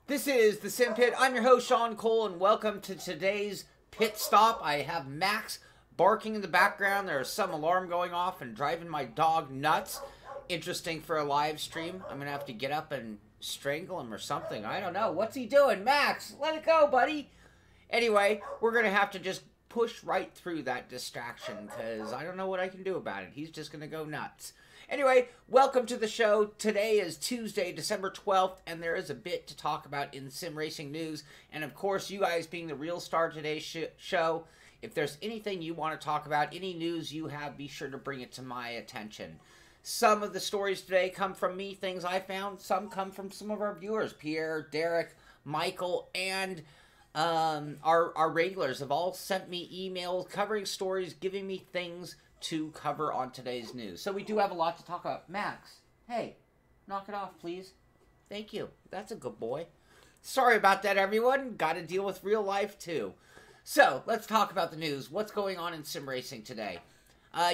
This is the Simpit. I'm your host, Sean Cole, and welcome to today's pit stop. I have Max barking in the background. There's some alarm going off and driving my dog nuts. Interesting for a live stream. I'm going to have to get up and strangle him or something. I don't know. What's he doing? Max, let it go, buddy. Anyway, we're going to have to just push right through that distraction because I don't know what I can do about it. He's just going to go nuts. Anyway, welcome to the show. Today is Tuesday, December 12th, and there is a bit to talk about in sim racing news. And of course, you guys being the real star of today's show, if there's anything you want to talk about, any news you have, be sure to bring it to my attention. Some of the stories today come from me, things I found. Some come from some of our viewers. Pierre, Derek, Michael, and our regulars have all sent me emails covering stories, giving me things to cover on today's news. So we do have a lot to talk about. Max, hey, knock it off, please. Thank you. That's a good boy. Sorry about that, everyone. Got to deal with real life, too. So, let's talk about the news. What's going on in sim racing today?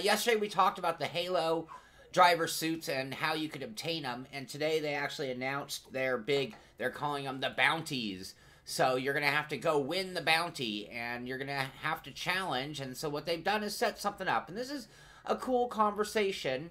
Yesterday, we talked about the Halo driver suits and how you could obtain them. And today, they actually announced they're calling them the Bounties. So you're going to have to go win the bounty, and you're going to have to challenge. And so what they've done is set something up. And this is a cool conversation,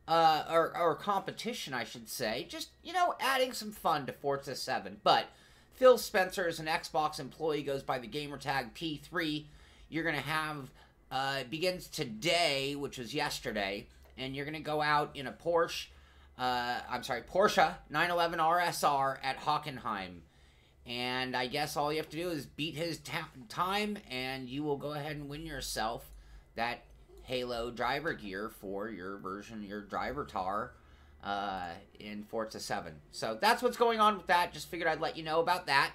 or competition, I should say. Just, you know, adding some fun to Forza 7. But Phil Spencer is an Xbox employee, goes by the gamertag P3. You're going to have, it begins today, which was yesterday. And you're going to go out in a Porsche 911 RSR at Hockenheim. And I guess all you have to do is beat his time, and you will go ahead and win yourself that Halo driver gear for your version, your driver tar, in Forza 7. So that's what's going on with that. Just figured I'd let you know about that.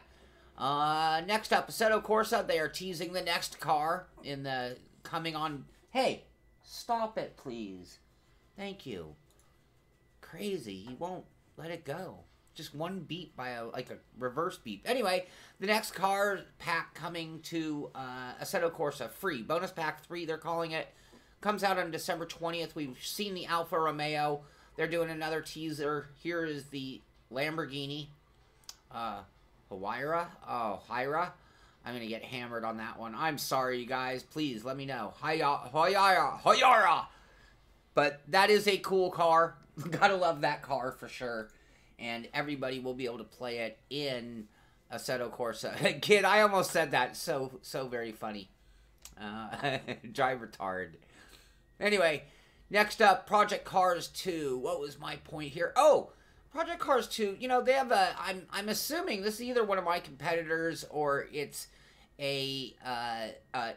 Next up, Assetto Corsa. They are teasing the next car in the coming on. Hey, stop it, please. Thank you. Crazy. He won't let it go. Just one beat by a reverse beep. Anyway, the next car pack coming to Assetto Corsa, free. Bonus Pack 3, they're calling it. Comes out on December 20th. We've seen the Alfa Romeo. They're doing another teaser. Here is the Lamborghini. Huayra? Oh, Hyra. I'm going to get hammered on that one. I'm sorry, you guys. Please, let me know. Huayra. But that is a cool car. Gotta love that car for sure. And everybody will be able to play it in Assetto Corsa. Kid, I almost said that. So very funny. Drive retard. Anyway, next up, Project Cars 2. What was my point here? Oh, Project Cars 2, you know, they have a... I'm assuming this is either one of my competitors or it's a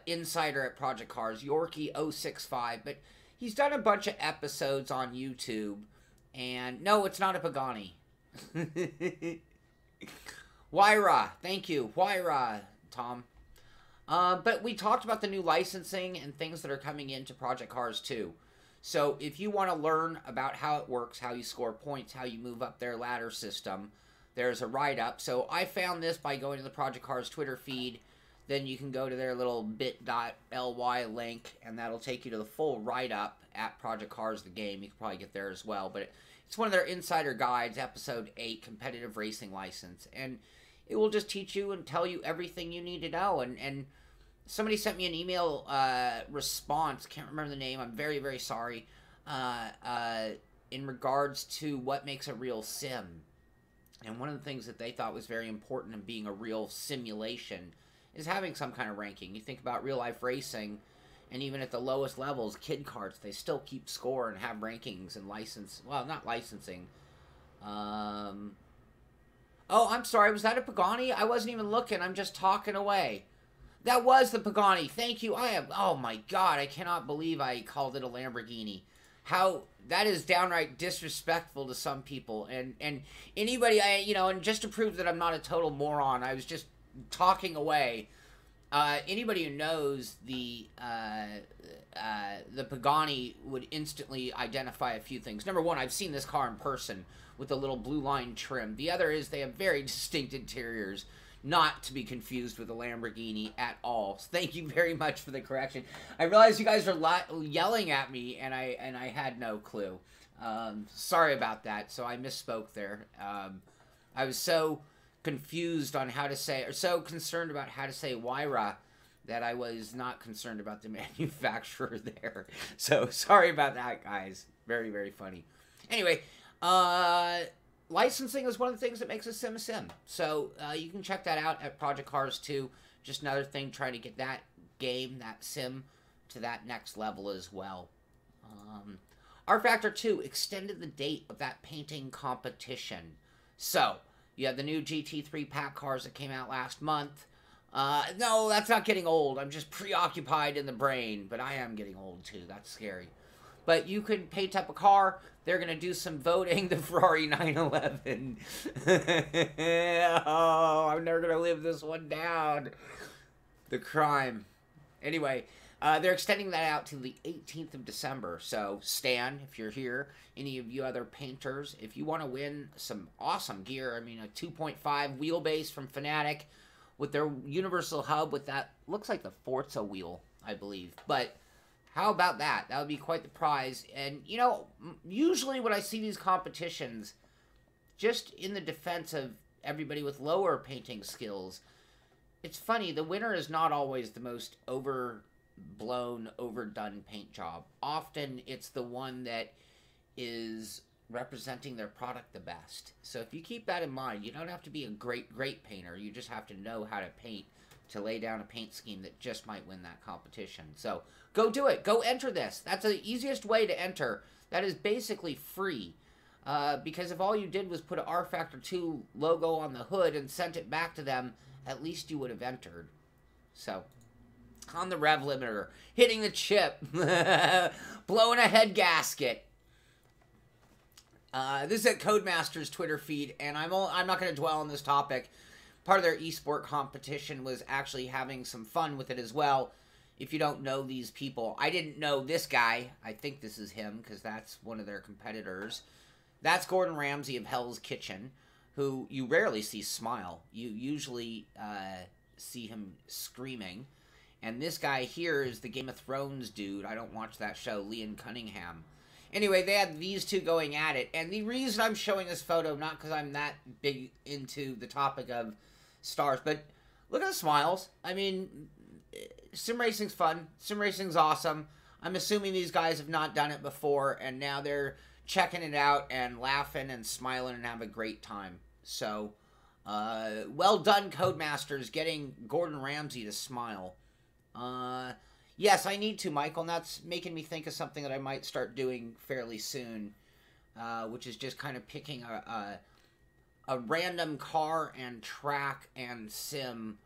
insider at Project Cars, Yorkie065. But he's done a bunch of episodes on YouTube. And no, it's not a Pagani. Huayra, thank you, Huayra, Tom. But we talked about the new licensing and things that are coming into Project Cars 2. So if you want to learn about how it works, how you score points, how you move up their ladder system, there's a write-up. So I found this by going to the Project Cars Twitter feed. Then you can go to their little bit.ly link, and that'll take you to the full write-up at Project Cars the game. You can probably get there as well, but it's one of their insider guides, episode 8, competitive racing license. And it will just teach you and tell you everything you need to know. And somebody sent me an email response, can't remember the name, I'm very, very sorry, in regards to what makes a real sim. And one of the things that they thought was very important in being a real simulation is having some kind of ranking. You think about real life racing, and even at the lowest levels, kid karts, they still keep score and have rankings and license. Well, not licensing. Oh, I'm sorry. Was that a Pagani? I wasn't even looking. I'm just talking away. That was the Pagani. Thank you. Oh my God. I cannot believe I called it a Lamborghini. How... That is downright disrespectful to some people. And anybody, and just to prove that I'm not a total moron, I was just talking away. Anybody who knows the Pagani would instantly identify a few things. Number one, I've seen this car in person with a little blue line trim. The other is they have very distinct interiors, not to be confused with a Lamborghini at all. So thank you very much for the correction. I realize you guys are yelling at me, and I had no clue. Sorry about that. So I misspoke there. I was so confused on how to say, or so concerned about how to say Wyra, that I was not concerned about the manufacturer there. So sorry about that, guys. Very, very funny. Anyway, licensing is one of the things that makes a sim a sim. So you can check that out at Project Cars 2. Just another thing trying to get that game, that sim, to that next level as well. R Factor 2 extended the date of that painting competition. So, you have the new GT3 pack cars that came out last month. No, that's not getting old. I'm just preoccupied in the brain. But I am getting old, too. That's scary. But you could paint up a car. They're going to do some voting. The Ferrari 911. Oh, I'm never going to live this one down. The crime. Anyway, they're extending that out to the 18th of December. So, Stan, if you're here, any of you other painters, if you want to win some awesome gear, I mean, a 2.5 wheelbase from Fanatec with their universal hub with that, looks like the Forza wheel, I believe. But how about that? That would be quite the prize. And, you know, usually when I see these competitions, just in the defense of everybody with lower painting skills, it's funny, the winner is not always the most overblown, overdone paint job. Often it's the one that is representing their product the best. So if you keep that in mind, you don't have to be a great painter. You just have to know how to paint to lay down a paint scheme that just might win that competition. So go do it. Go enter this. That's the easiest way to enter. That is basically free. Because if all you did was put an R Factor 2 logo on the hood and sent it back to them, at least you would have entered. So, on the rev limiter, hitting the chip, blowing a head gasket. This is at Codemaster's Twitter feed, and I'm not going to dwell on this topic. Part of their ESport competition was actually having some fun with it as well. If you don't know these people, I didn't know this guy. I think this is him, because that's one of their competitors. That's Gordon Ramsay of Hell's Kitchen, who you rarely see smile. You usually see him screaming. And this guy here is the Game of Thrones dude. I don't watch that show, Liam Cunningham. Anyway, they had these two going at it. And the reason I'm showing this photo, not because I'm that big into the topic of stars, but look at the smiles. I mean, sim racing's fun. Sim racing's awesome. I'm assuming these guys have not done it before, and now they're checking it out and laughing and smiling and having a great time. So, well done, Codemasters, getting Gordon Ramsay to smile. Yes, I need to, Michael, and that's making me think of something that I might start doing fairly soon, which is just kind of picking a random car and track and sim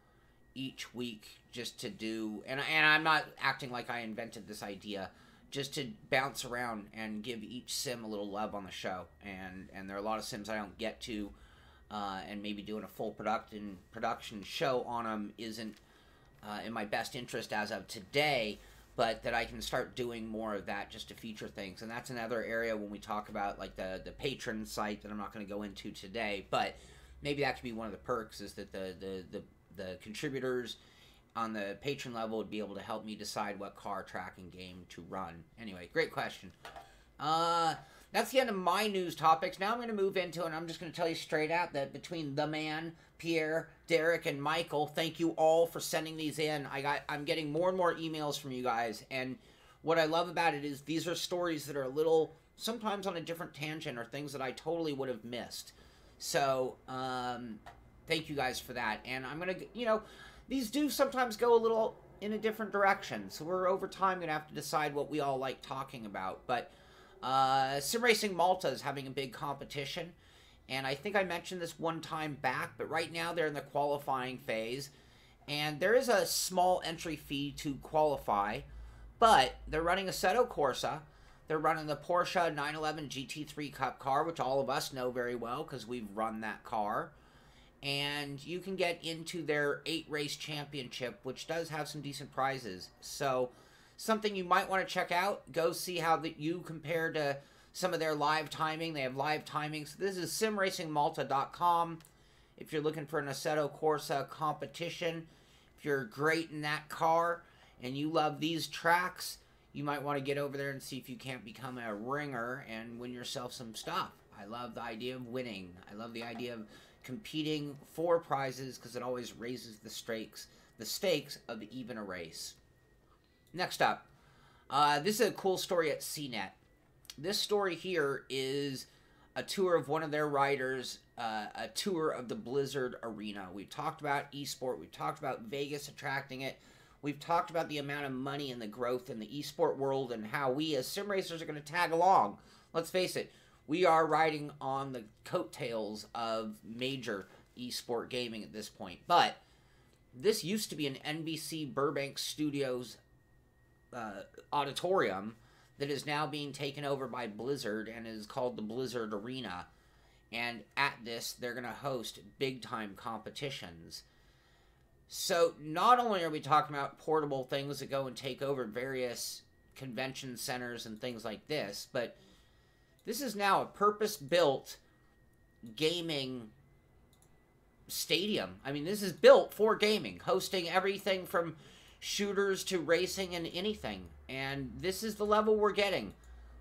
each week just to do, and I'm not acting like I invented this idea, just to bounce around and give each sim a little love on the show. And there are a lot of sims I don't get to, and maybe doing a full production show on them isn't in my best interest as of today, but that I can start doing more of that just to feature things. And that's another area when we talk about like the patron site that I'm not going to go into today, but maybe that could be one of the perks, is that the contributors on the patron level would be able to help me decide what car, track, and game to run. Anyway, great question. That's the end of my news topics. Now I'm going to move into, and I'm just going to tell you straight out that between the man, Pierre, Derek, and Michael, thank you all for sending these in. I'm getting more and more emails from you guys, and what I love about it is these are stories that are a little, sometimes on a different tangent, or things that I totally would have missed. So, thank you guys for that. And I'm going to, you know, these do sometimes go a little in a different direction, so we're over time going to have to decide what we all like talking about. But SimRacing Malta is having a big competition, and I think I mentioned this one time back, but right now they're in the qualifying phase, and there is a small entry fee to qualify, but they're running Assetto Corsa, they're running the Porsche 911 GT3 Cup car, which all of us know very well because we've run that car. And you can get into their 8-race championship, which does have some decent prizes. So, something you might want to check out. Go see how you compare to some of their live timing. They have live timing. So this is simracingmalta.com. If you're looking for an Assetto Corsa competition, if you're great in that car and you love these tracks, you might want to get over there and see if you can't become a ringer and win yourself some stuff. I love the idea of winning. I love the idea of competing for prizes because it always raises the stakes of even a race. Next up, this is a cool story at CNET. This story here is a tour of one of their riders, a tour of the Blizzard Arena. We've talked about eSport. We've talked about Vegas attracting it. We've talked about the amount of money and the growth in the eSport world and how we as sim racers are going to tag along. Let's face it, we are riding on the coattails of major eSport gaming at this point. But this used to be an NBC Burbank Studios auditorium that is now being taken over by Blizzard and is called the Blizzard Arena. And at this, they're going to host big-time competitions. So not only are we talking about portable things that go and take over various convention centers and things like this, but this is now a purpose-built gaming stadium. I mean, this is built for gaming, hosting everything from shooters to racing and anything. And this is the level we're getting.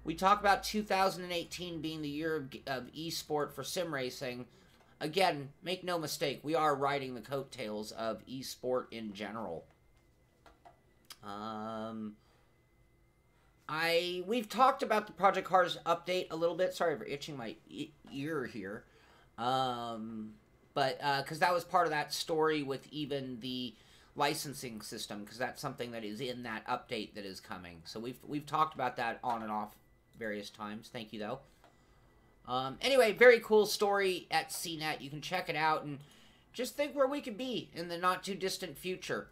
We talk about 2018 being the year of eSport for sim racing. Again, make no mistake, we are riding the coattails of eSport in general. We've talked about the Project Cars update a little bit. Sorry for itching my ear here. Because that was part of that story with even the licensing system, because that's something that is in that update that is coming. So we've talked about that on and off various times. Thank you, though. Anyway, very cool story at CNET. You can check it out and just think where we could be in the not-too-distant future.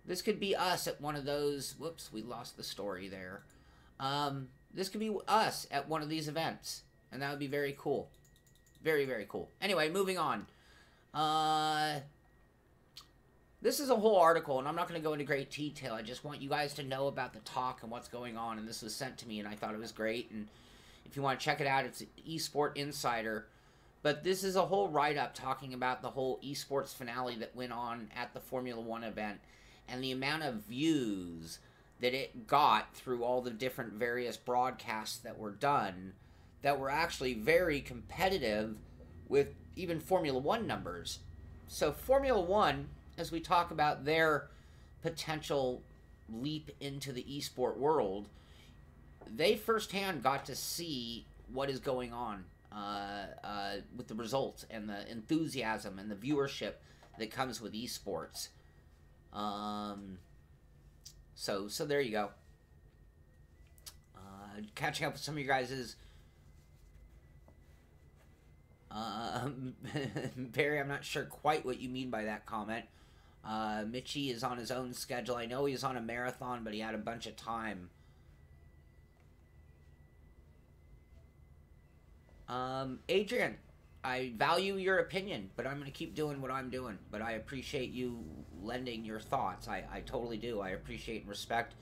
This could be us at one of those... Whoops, we lost the story there. This could be us at one of these events, and that would be very cool. Very, very cool. Anyway, moving on. This is a whole article, and I'm not going to go into great detail. I just want you guys to know about the talk and what's going on, and this was sent to me, and I thought it was great, and if you want to check it out, it's eSport Insider. But this is a whole write-up talking about the whole eSports finale that went on at the Formula 1 event, and the amount of views that it got through all the different various broadcasts that were done that were actually very competitive with even Formula 1 numbers. So Formula 1, as we talk about their potential leap into the esport world, they firsthand got to see what is going on with the results and the enthusiasm and the viewership that comes with esports. So there you go. Catching up with some of you guys' Barry, I'm not sure quite what you mean by that comment. Mitchie is on his own schedule. I know he was on a marathon, but he had a bunch of time. Adrian, I value your opinion, but I'm going to keep doing what I'm doing. But I appreciate you lending your thoughts. I totally do. I appreciate and respect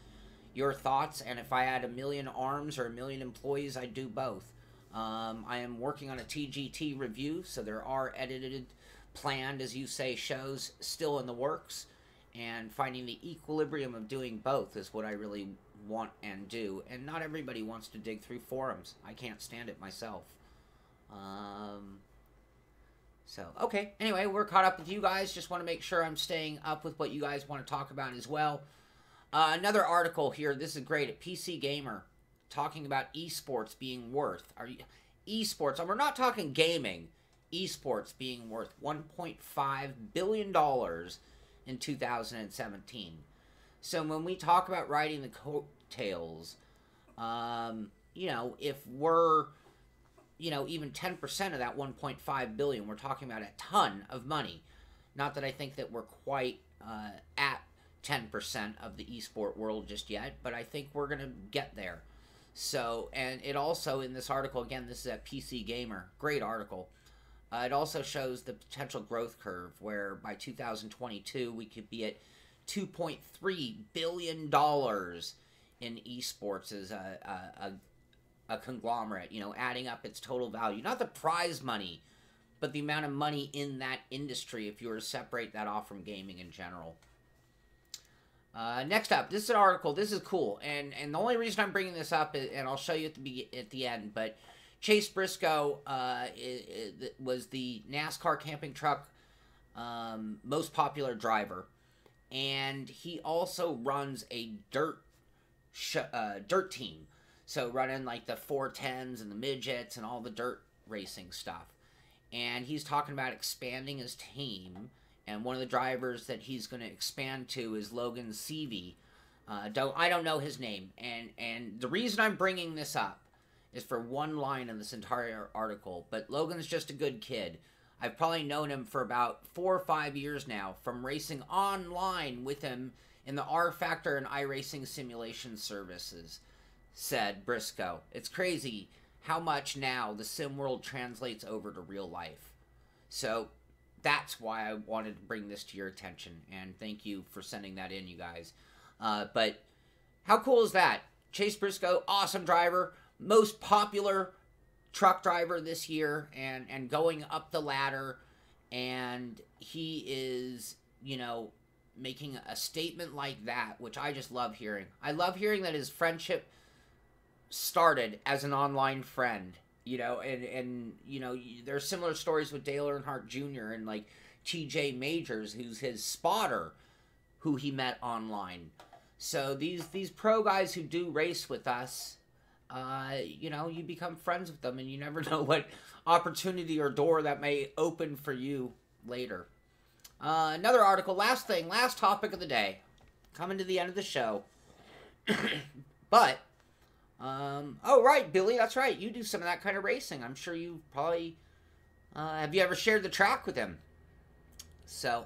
your thoughts. And if I had 1 million arms or 1 million employees, I'd do both. I am working on a TGT review, so there are edited, planned, as you say, shows still in the works. And finding the equilibrium of doing both is what I really want and do. And not everybody wants to dig through forums. I can't stand it myself. So, okay. Anyway, we're caught up with you guys. Just want to make sure I'm staying up with what you guys want to talk about as well. Another article here. This is great at PC Gamer, talking about esports being worth. Esports, and we're not talking gaming. Esports being worth $1.5 billion in 2017. So when we talk about riding the coattails, you know, if we're, you know, even 10% of that 1.5 billion, we're talking about a ton of money. Not that I think that we're quite at 10% of the esport world just yet, but I think we're going to get there. So, and it also, in this article, again, this is at PC Gamer, great article. It also shows the potential growth curve, where by 2022, we could be at $2.3 billion in esports as a conglomerate, you know, adding up its total value. Not the prize money, but the amount of money in that industry if you were to separate that off from gaming in general. Next up, this is an article. This is cool, and the only reason I'm bringing this up is, and I'll show you at the end, but Chase Briscoe was the NASCAR camping truck most popular driver, and he also runs a dirt team. So running like the 410s and the midgets and all the dirt racing stuff. And he's talking about expanding his team. And one of the drivers that he's going to expand to is Logan Seavey. I don't know his name. And the reason I'm bringing this up is for one line in this entire article. But Logan's just a good kid. I've probably known him for about 4 or 5 years now, from racing online with him in the R Factor and iRacing simulation services, said Briscoe. It's crazy how much now the sim world translates over to real life. So that's why I wanted to bring this to your attention, and thank you for sending that in, you guys. But how cool is that? Chase Briscoe, awesome driver, most popular truck driver this year, and going up the ladder, and he is, you know, making a statement like that, which I just love hearing. I love hearing that his friendship started as an online friend, you know, and you know, there's similar stories with Dale Earnhardt Jr. and like TJ Majors, who's his spotter, who he met online. So these pro guys who do race with us, you know, you become friends with them, and you never know what opportunity or door that may open for you later. Another article, last topic of the day, coming to the end of the show. But oh, right, Billy, that's right. You do some of that kind of racing. I'm sure you probably, have you ever shared the track with him? So,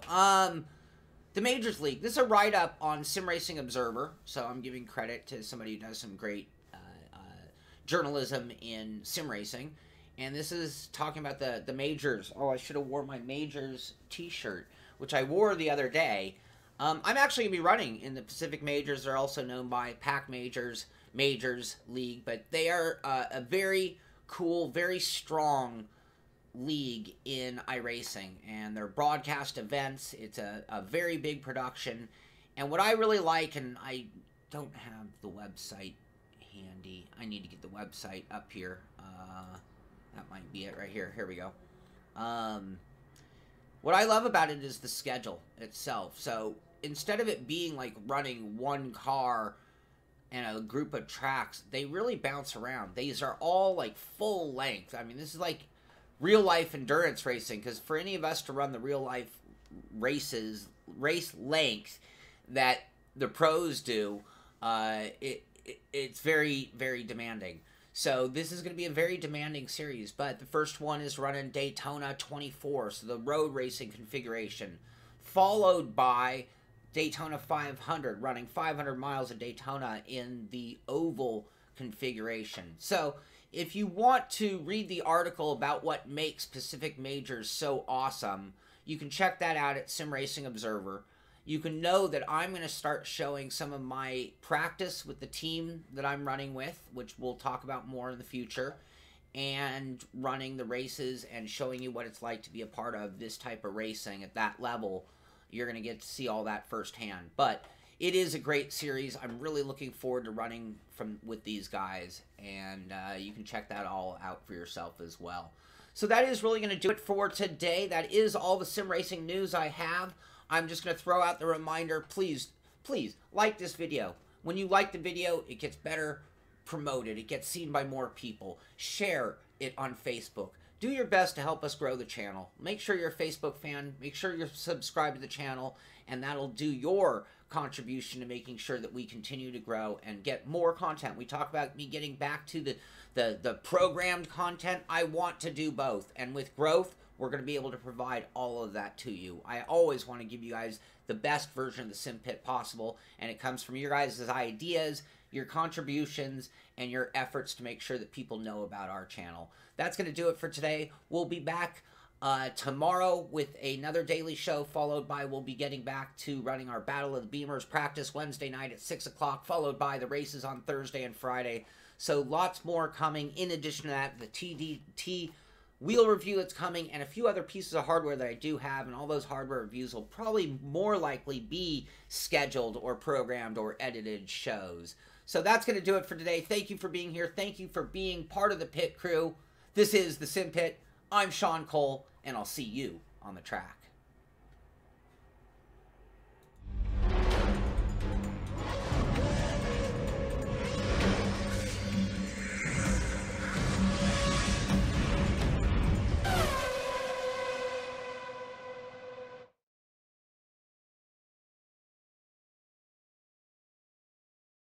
the Majors League. This is a write-up on SimRacing Observer, so I'm giving credit to somebody who does some great journalism in sim racing. And this is talking about the majors. Oh, I should have worn my majors t-shirt, which I wore the other day. I'm actually going to be running in the Pacific Majors. They're also known by Pac Majors League, but they are a very cool, very strong league in iRacing, and they're broadcast events. It's a very big production, and what I really like, and I don't have the website handy. I need to get the website up here. That might be it right here. Here we go. What I love about it is the schedule itself. So instead of it being like running one car and a group of tracks, they really bounce around. These are all like full length. I mean, this is like real life endurance racing, because for any of us to run the real life race length that the pros do, it's very, very demanding. So this is going to be a very demanding series, but the first one is running Daytona 24, so the road racing configuration, followed by Daytona 500, running 500 miles of Daytona in the oval configuration. So if you want to read the article about what makes Pacific Majors so awesome, you can check that out at SimRacing Observer. You can know that I'm going to start showing some of my practice with the team that I'm running with, which we'll talk about more in the future, and running the races and showing you what it's like to be a part of this type of racing at that level. You're going to get to see all that firsthand. But it is a great series. I'm really looking forward to running with these guys, and you can check that all out for yourself as well. So that is really going to do it for today. That is all the sim racing news I have. I'm just going to throw out the reminder, please like this video. When you like the video, it gets better promoted. It gets seen by more people. Share it on Facebook. Do your best to help us grow the channel. Make sure you're a Facebook fan. Make sure you're subscribed to the channel, and that'll do your contribution to making sure that we continue to grow and get more content. We talk about me getting back to the programmed content. I want to do both, and with growth, we're going to be able to provide all of that to you. I always want to give you guys the best version of the Simpit possible, and it comes from your guys' ideas, your contributions, and your efforts to make sure that people know about our channel. That's going to do it for today. We'll be back tomorrow with another daily show, followed by we'll be getting back to running our Battle of the Beamers practice Wednesday night at 6 o'clock, followed by the races on Thursday and Friday. So lots more coming. In addition to that, the TDT wheel review that's coming, and a few other pieces of hardware that I do have, and all those hardware reviews will probably more likely be scheduled or programmed or edited shows. So that's going to do it for today. Thank you for being here. Thank you for being part of the pit crew. This is the Simpit. I'm Sean Cole, and I'll see you on the track.